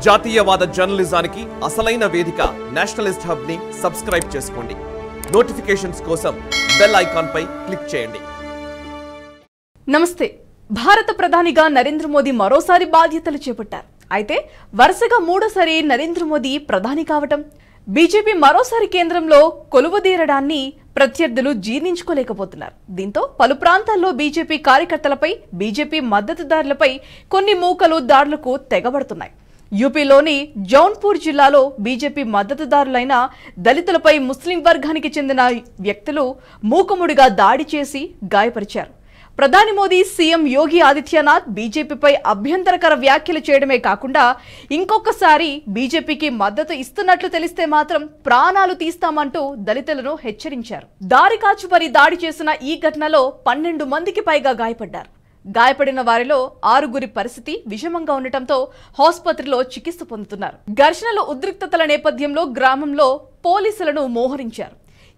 జాతీయవాద జర్నలిజానికి అసలైన వేదిక నేషనలిస్ట్ హబ్ ని సబ్స్క్రైబ్ చేసుకోండి. నోటిఫికేషన్స్ కోసం బెల్ ఐకాన్ పై క్లిక్ చేయండి. నమస్తే. భారత ప్రధానిగా నరేంద్ర మోదీ మరోసారి బాధ్యతలు చేపట్టారు. అయితే వరుసగా మూడోసారి నరేంద్ర మోదీ ప్రధాని కావటం, బీజేపీ మరోసారి కేంద్రంలో కొలువుదీరడాన్ని ప్రత్యర్థులు జీర్ణించుకోలేకపోతున్నారు. దీంతో పలు ప్రాంతాల్లో బీజేపీ కార్యకర్తలపై, బీజేపీ మద్దతుదారులపై కొన్ని మూకలు దాడులకు తెగబడుతున్నాయి. యూపీలోని జౌన్పూర్ జిల్లాలో బీజేపీ మద్దతుదారులైన దళితులపై ముస్లిం వర్గానికి చెందిన వ్యక్తులు మూకుముడిగా దాడి చేసి గాయపరిచారు. ప్రధాని మోదీ, సీఎం యోగి ఆదిత్యనాథ్ బీజేపీపై అభ్యంతరకర వ్యాఖ్యలు చేయడమే కాకుండా ఇంకొకసారి బీజేపీకి మద్దతు ఇస్తున్నట్లు తెలిస్తే మాత్రం ప్రాణాలు తీస్తామంటూ దళితులను హెచ్చరించారు. దారి కాచుపరి దాడి చేసిన ఈ ఘటనలో 12 మందికి పైగా గాయపడ్డారు. గాయపడిన వారిలో 6గురి పరిస్థితి విషమంగా ఉండటంతో ఆసుపత్రిలో చికిత్స పొందుతున్నారు. ఘర్షణలు, ఉద్రిక్తతల నేపథ్యంలో గ్రామంలో పోలీసులను మోహరించారు.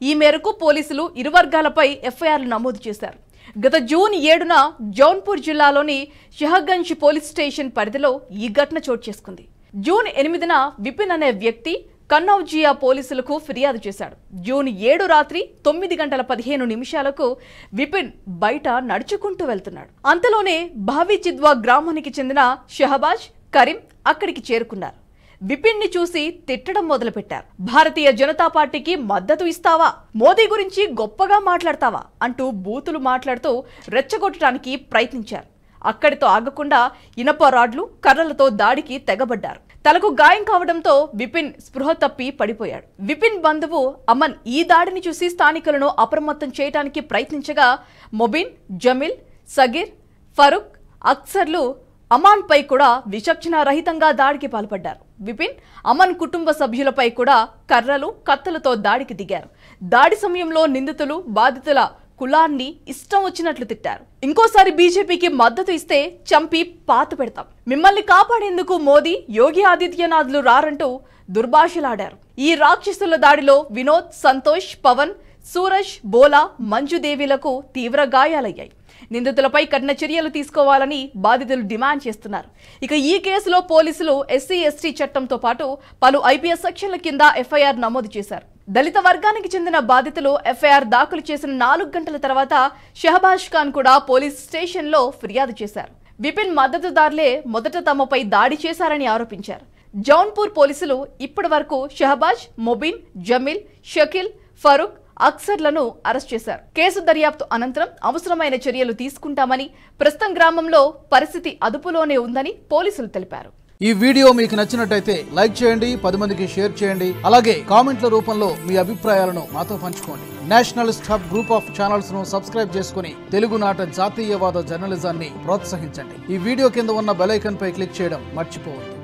ఈ మేరకు పోలీసులు ఇరు వర్గాలపై ఎఫ్ఐఆర్లు నమోదు చేశారు. గత జూన్ 7న జౌన్పూర్ జిల్లాలోని షహగంజ్ పోలీస్ స్టేషన్ పరిధిలో ఈ ఘటన చోటు చేసుకుంది. జూన్ 8న విపిన్ అనే వ్యక్తి కన్నౌజియా పోలీసులకు ఫిర్యాదు చేశాడు. జూన్ 7 రాత్రి 9:15 విపిన్ బయట నడుచుకుంటూ వెళ్తున్నాడు. అంతలోనే భావిచిద్వా గ్రామానికి చెందిన షహబాజ్, కరీం అక్కడికి చేరుకున్నారు. విపిన్ ని చూసి తిట్టడం మొదలుపెట్టారు. భారతీయ జనతా పార్టీకి మద్దతు ఇస్తావా, మోదీ గురించి గొప్పగా మాట్లాడతావా అంటూ బూతులు మాట్లాడుతూ రెచ్చగొట్టడానికి ప్రయత్నించారు. అక్కడితో ఆగకుండా ఇనప రాడ్లు, కర్రలతో దాడికి తెగబడ్డారు. తలకు గాయం కావడంతో విపిన్ స్పృహ తప్పి పడిపోయాడు. విపిన్ బంధువు అమన్ ఈ దాడిని చూసి స్థానికులను అప్రమత్తం చేయడానికి ప్రయత్నించగా మొబిన్, జమీల్, సగీర్, ఫరూక్, అక్సర్లు అమాన్ పై కూడా విచక్షణ రహితంగా దాడికి పాల్పడ్డారు. విపిన్, అమన్ కుటుంబ సభ్యులపై కూడా కర్రలు, కత్తులతో దాడికి దిగారు. దాడి సమయంలో నిందితులు బాధితుల కులాన్ని ఇష్టం వచ్చినట్లు తిట్టారు. ఇంకోసారి బీజేపీకి మద్దతు ఇస్తే చంపి పాత పెడతాం, మిమ్మల్ని కాపాడేందుకు మోదీ, యోగి ఆదిత్యనాథ్లు రారంటూ దుర్భాషలాడారు. ఈ రాక్షసుల దాడిలో వినోద్, సంతోష్, పవన్, సూరజ్, బోలా, మంజుదేవిలకు తీవ్ర గాయాలయ్యాయి. నిందితులపై కఠిన చర్యలు తీసుకోవాలని బాధితులు డిమాండ్ చేస్తున్నారు. ఇక ఈ కేసులో పోలీసులు SC/ST చట్టంతో పాటు పలు IPS సెక్షన్ల కింద ఎఫ్ఐఆర్ నమోదు చేశారు. దళిత వర్గానికి చెందిన బాధితులు ఎఫ్ఐఆర్ దాఖలు చేసిన 4 గంటల తర్వాత షహబాజ్ ఖాన్ కూడా పోలీస్ స్టేషన్లో ఫిర్యాదు చేశారు. విపిన్ మద్దతుదారులే మొదట తమపై దాడి చేశారని ఆరోపించారు. జౌన్పూర్ పోలీసులు ఇప్పటి వరకు షహబాజ్, మొబిన్, జమీల్, షకీల్, ఫరూక్, అక్సర్లను అరెస్ట్ చేశారు. కేసు దర్యాప్తు అనంతరం అవసరమైన చర్యలు తీసుకుంటామని, ప్రస్తుతం గ్రామంలో పరిస్థితి అదుపులోనే ఉందని పోలీసులు తెలిపారు. ఈ వీడియో మీకు నచ్చినట్టయితే లైక్ చేయండి, 10 మందికి షేర్ చేయండి. అలాగే కామెంట్ల రూపంలో మీ అభిప్రాయాలను మాతో పంచుకోండి. Nationalist hub group of channels ను సబ్స్క్రైబ్ చేసుకుని తెలుగునాట జాతీయవాద జర్నలిజాన్ని ప్రోత్సహించండి. ఈ వీడియో కింద ఉన్న బెల్ ఐకాన్ పై క్లిక్ చేయడం మర్చిపోవద్దు.